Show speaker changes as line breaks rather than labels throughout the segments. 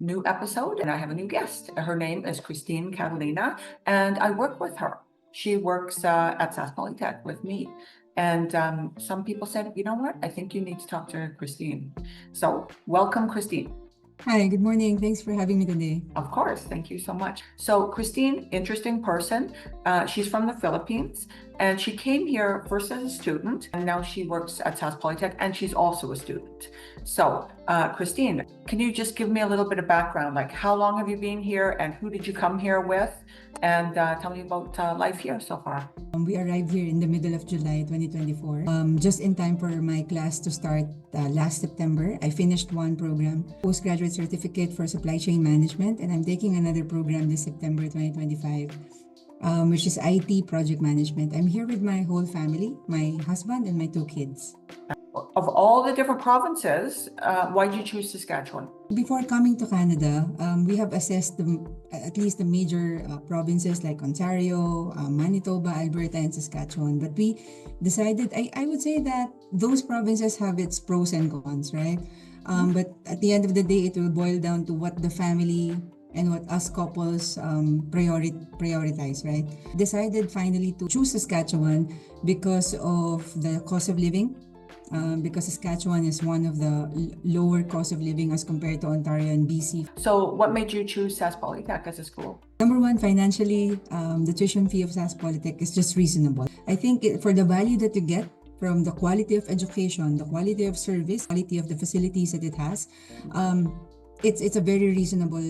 new episode, and I have a new guest. Her name is Christine Catalina, and I work with her. She works at Saskatchewan Polytechnic with me. And some people said, you know what? I think you need to talk to Christine. So, welcome, Christine.
Hi, good morning. Thanks for having me today.
Of course, thank you so much. So, Christine, interesting person. She's from the Philippines, and she came here first as a student, and now she works at Saskatchewan Polytechnic, and she's also a student. So, Christine, can you just give me a little bit of background? Like, how long have you been here, and who did you come here with? And tell me about life here so far.
We arrived here in the middle of July 2024, just in time for my class to start last September. I finished one program, postgraduate certificate for supply chain management, and I'm taking another program this September 2025, which is IT project management. I'm here with my whole family, my husband and my 2 kids.
Of all the different provinces, why did you choose Saskatchewan?
Before coming to Canada, we have assessed at least the major provinces like Ontario, Manitoba, Alberta, and Saskatchewan. But we decided, I would say that those provinces have its pros and cons, right? But at the end of the day, it will boil down to what the family and what us couples prioritize, right? Decided finally to choose Saskatchewan because of the cost of living. Because Saskatchewan is one of the lower cost of living as compared to Ontario and BC.
So what made you choose Saskatchewan Polytechnic as a school?
Number one, financially, the tuition fee of Saskatchewan Polytechnic is just reasonable. I think for the value that you get from the quality of education, the quality of service, quality of the facilities that it has, it's a very reasonable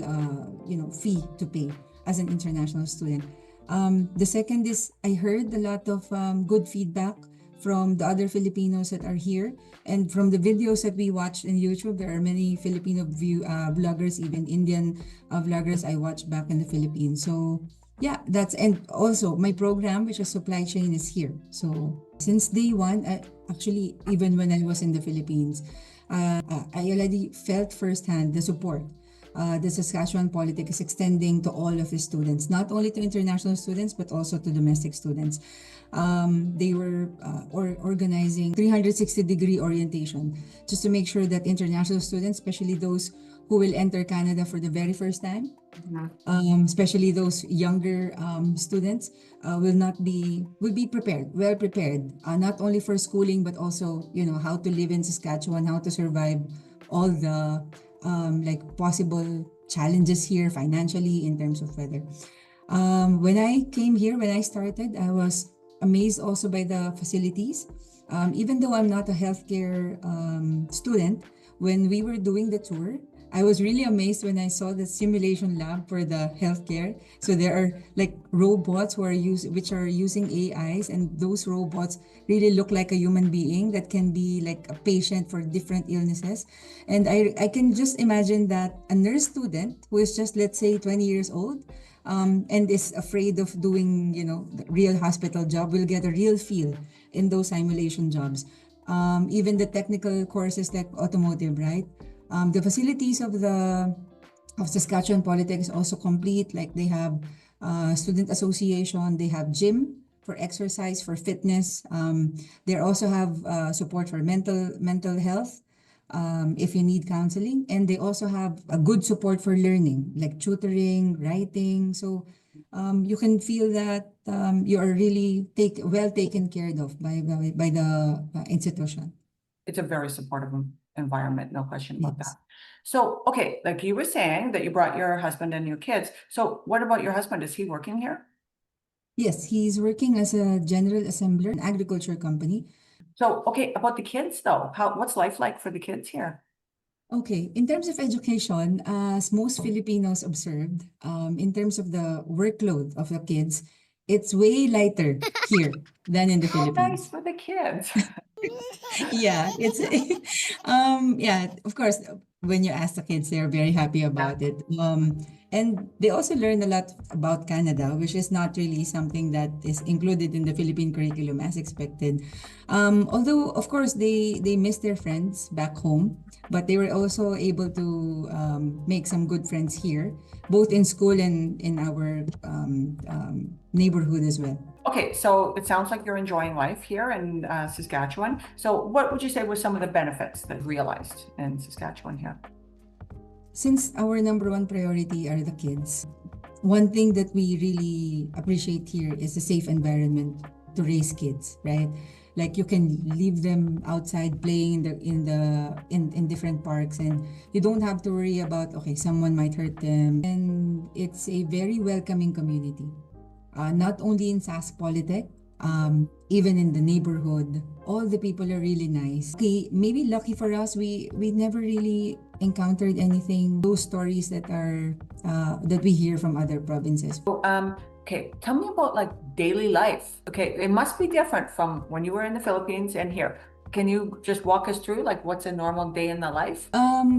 fee to pay as an international student. The second is I heard a lot of good feedback from the other Filipinos that are here, and from the videos that we watched in YouTube. There are many Filipino vloggers, even Indian vloggers I watched back in the Philippines. So yeah, and also my program, which is supply chain, is here. So since day one, actually even when I was in the Philippines, I already felt firsthand the support the Saskatchewan Polytechnic is extending to all of its students, not only to international students, but also to domestic students. They were organizing 360-degree orientation just to make sure that international students, especially those who will enter Canada for the very first time, especially those younger students, will be well prepared, not only for schooling, but also, how to live in Saskatchewan, how to survive all the possible challenges here financially in terms of weather. When I came here, when I started, I was amazed also by the facilities. Even though I'm not a healthcare student, when we were doing the tour, I was really amazed when I saw the simulation lab for the healthcare. So there are robots which are using AIs, and those robots really look like a human being that can be like a patient for different illnesses. And I can just imagine that a nurse student who is just, let's say, 20 years old, and is afraid of doing, the real hospital job, will get a real feel in those simulation jobs. Even the technical courses like automotive, right? The facilities of Saskatchewan Polytechnic is also complete. Like they have student association, they have gym for exercise, for fitness. They also have support for mental health if you need counseling, and they also have a good support for learning, like tutoring, writing. So you can feel that you are really well taken care of by the institution.
It's a very supportive environment, no question about that. So, okay, like you were saying that you brought your husband and your kids. So what about your husband? Is he working here?
Yes, he's working as a general assembler in an agriculture company.
So, okay, about the kids though, what's life like for the kids here?
Okay, in terms of education, as most Filipinos observed, in terms of the workload of the kids, it's way lighter here than in the
How
Philippines.
nice for the kids.
Yeah, of course, when you ask the kids, they're very happy about it. And they also learn a lot about Canada, which is not really something that is included in the Philippine curriculum as expected. Although, of course, they miss their friends back home, but they were also able to make some good friends here, both in school and in our neighborhood as well.
Okay, so it sounds like you're enjoying life here in Saskatchewan. So what would you say were some of the benefits that you realized in Saskatchewan here?
Since our number one priority are the kids, one thing that we really appreciate here is a safe environment to raise kids, right? Like you can leave them outside playing in different parks, and you don't have to worry about, okay, someone might hurt them. And it's a very welcoming community. Not only in SAS Polytech, even in the neighborhood, all the people are really nice. Okay, maybe lucky for us, we never really encountered anything, those stories that are that we hear from other provinces.
Okay, tell me about like daily life. Okay, it must be different from when you were in the Philippines and here. Can you just walk us through like what's a normal day in the life?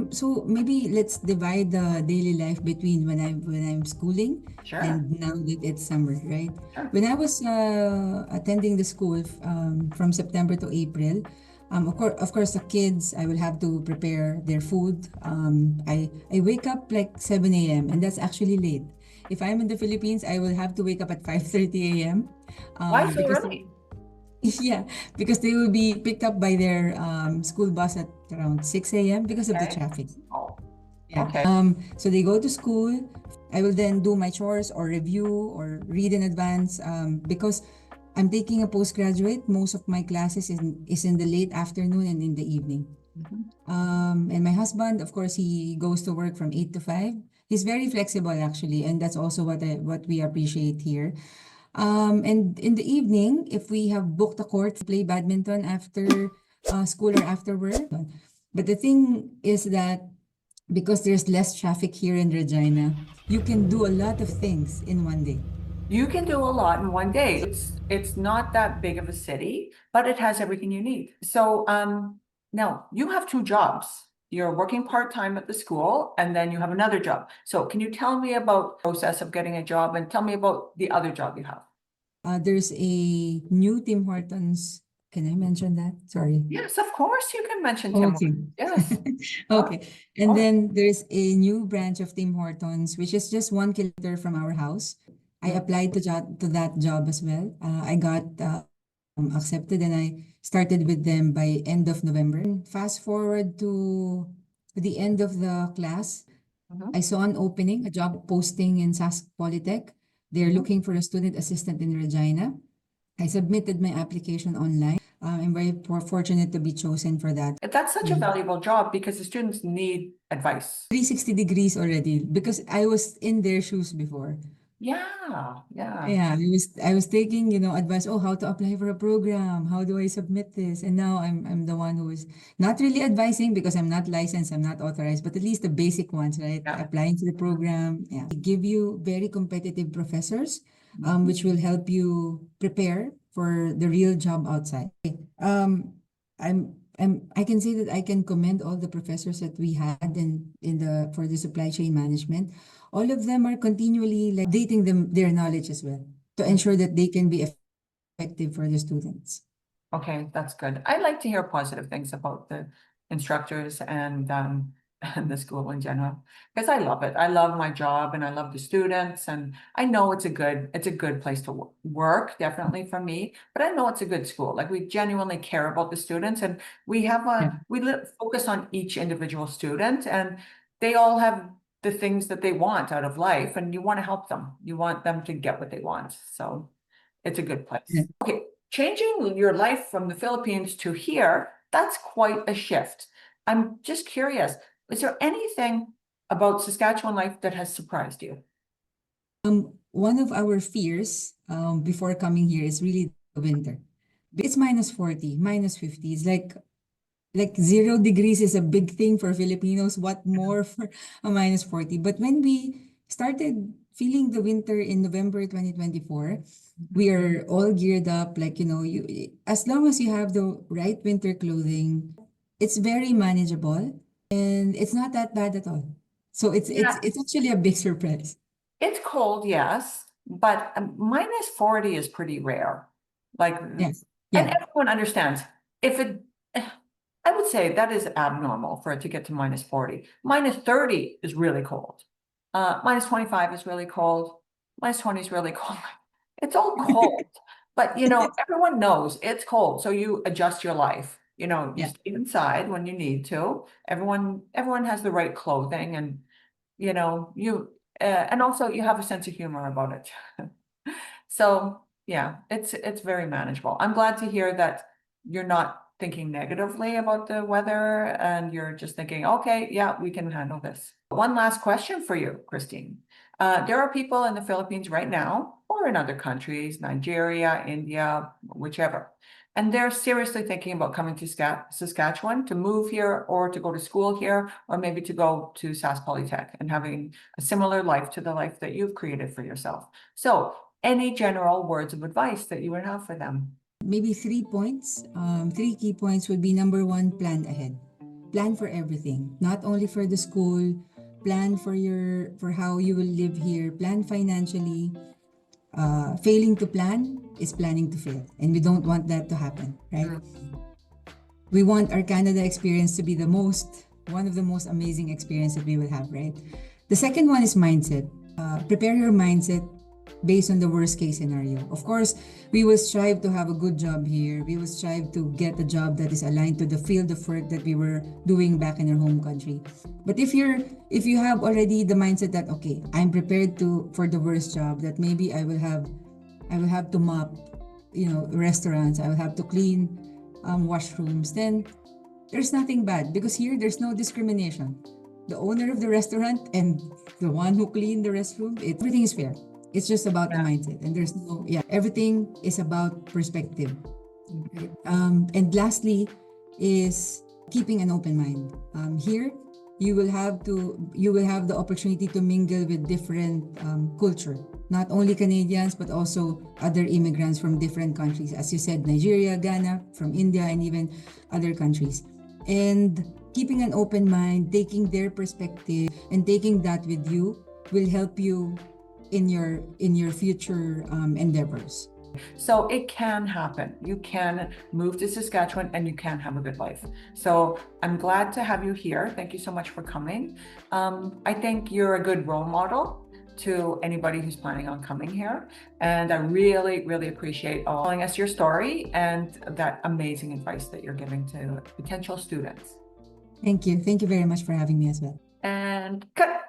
So maybe let's divide the daily life between when I'm schooling
Sure,
and now that it's summer, right?
sure.
When I was attending the school from September to April, of course, the kids, I will have to prepare their food. I wake up like 7 a.m. and that's actually late. If I'm in the Philippines, I will have to wake up at 5:30 a.m.
Why so
Because
early?
yeah, because they will be picked up by their school bus at around 6 a.m. because of the
Okay.
traffic.
Oh,
Yeah.
okay.
So they go to school. I will then do my chores or review or read in advance because I'm taking a postgraduate. Most of my classes is in the late afternoon and in the evening.
Mhm.
And my husband, of course, he goes to work from 8 to 5. He's very flexible actually, and that's also what we appreciate here. And in the evening, if we have booked a court, play badminton after school or after work. But the thing is that because there's less traffic here in Regina, you can do a lot of things in one day.
You can do a lot in one day. It's not that big of a city, but it has everything you need. So now you have two jobs. You're working part-time at the school and then you have another job. So can you tell me about the process of getting a job and tell me about the other job you have?
There's a new Tim Hortons. Can I mention that? Sorry.
Yes, of course you can mention Tim
Okay.
Hortons. Yes. Oh,
Okay. And
oh.
then there's a new branch of Tim Hortons, which is just 1 kilometer from our house. I
Mm.
applied to that job as well. I got accepted and I started with them by end of November. And fast forward to the end of the class,
Mhm,
I saw an opening, a job posting in SAS Polytech. They're
mhm.
looking for a student assistant in Regina. I submitted my application online. I'm very fortunate to be chosen for that.
That's such a valuable job because the students need advice.
360 degrees already because I was in their shoes before.
Yeah, yeah.
Yeah, I was taking, advice, oh, how to apply for a program, how do I submit this? And now I'm the one who is not really advising because I'm not licensed, I'm not authorized, but at least the basic ones, right?
Yeah.
Applying to the program. Yeah. They give you very competitive professors,
Mhm.
which will help you prepare for the real job outside. Okay. I can say that I can commend all the professors that we had in the for the supply chain management. All of them are continually like updating their knowledge as well to ensure that they can be effective for the students.
Okay, that's good. I like to hear positive things about the instructors and and the school in general because I love it. I love my job and I love the students and I know it's a good place to work, definitely for me, but I know it's a good school. Like we genuinely care about the students and we have
Yeah.
focus on each individual student and they all have the things that they want out of life and you want to help them. You want them to get what they want. So it's a good
Yeah.
place. Okay, changing your life from the Philippines to here, that's quite a shift. I'm just curious, is there anything about Saskatchewan life that has surprised you?
One of our fears before coming here is really the winter. It's minus 40, minus 50. It's like 0 degrees is a big thing for Filipinos. What more for a minus 40? But when we started feeling the winter in November 2024, we are all geared up. Like, as long as you have the right winter clothing, it's very manageable and it's not that bad at all. So it's it's
Yeah,
it's actually a big surprise.
it's cold, yes, but minus 40 is pretty rare. Like, and
Yes. Yeah.
everyone understands if it, I would say that is abnormal for it to get to minus 40. Minus 30 is really cold. Minus 25 is really cold. Minus 20 is really cold. It's all cold. But everyone knows it's cold. So you adjust your life. You
Yeah.
stay inside when you need to. Everyone has the right clothing and you know, and also you have a sense of humor about it. So yeah, it's very manageable. I'm glad to hear that you're not thinking negatively about the weather and you're just thinking, okay, yeah, we can handle this. One last question for you, Christine. There are people in the Philippines right now, or in other countries, Nigeria, India, whichever, and they're seriously thinking about coming to Saskatchewan to move here or to go to school here, or maybe to go to Sask Polytech and having a similar life to the life that you've created for yourself. So any general words of advice that you would have for them?
Maybe 3 points. Three key points would be: number one, plan ahead. Plan for everything, not only for the school. Plan for how you will live here. Plan financially. Failing to plan is planning to fail, and we don't want that to happen, right? We want our Canada experience to be one of the most amazing experience that we will have, right? The second one is mindset. Prepare your mindset based on the worst case scenario. Of course, we will strive to have a good job here. We will strive to get a job that is aligned to the field of work that we were doing back in our home country. But if you have already the mindset that, okay, I'm prepared for the worst job, that maybe I will have to mop, restaurants, I will have to clean washrooms, then there's nothing bad, because here there's no discrimination. The owner of the restaurant and the one who cleaned the restroom, everything is fair. It's just about the mindset, and everything is about perspective. Right? And lastly is keeping an open mind. Here, you will have the opportunity to mingle with different culture, not only Canadians but also other immigrants from different countries. As you said, Nigeria, Ghana, from India, and even other countries. And keeping an open mind, taking their perspective, and taking that with you will help you in your future endeavors.
So it can happen. You can move to Saskatchewan and you can have a good life. So I'm glad to have you here. Thank you so much for coming. I think you're a good role model to anybody who's planning on coming here. And I really, really appreciate telling us your story and that amazing advice that you're giving to potential students.
Thank you. Thank you very much for having me as well.
And cut.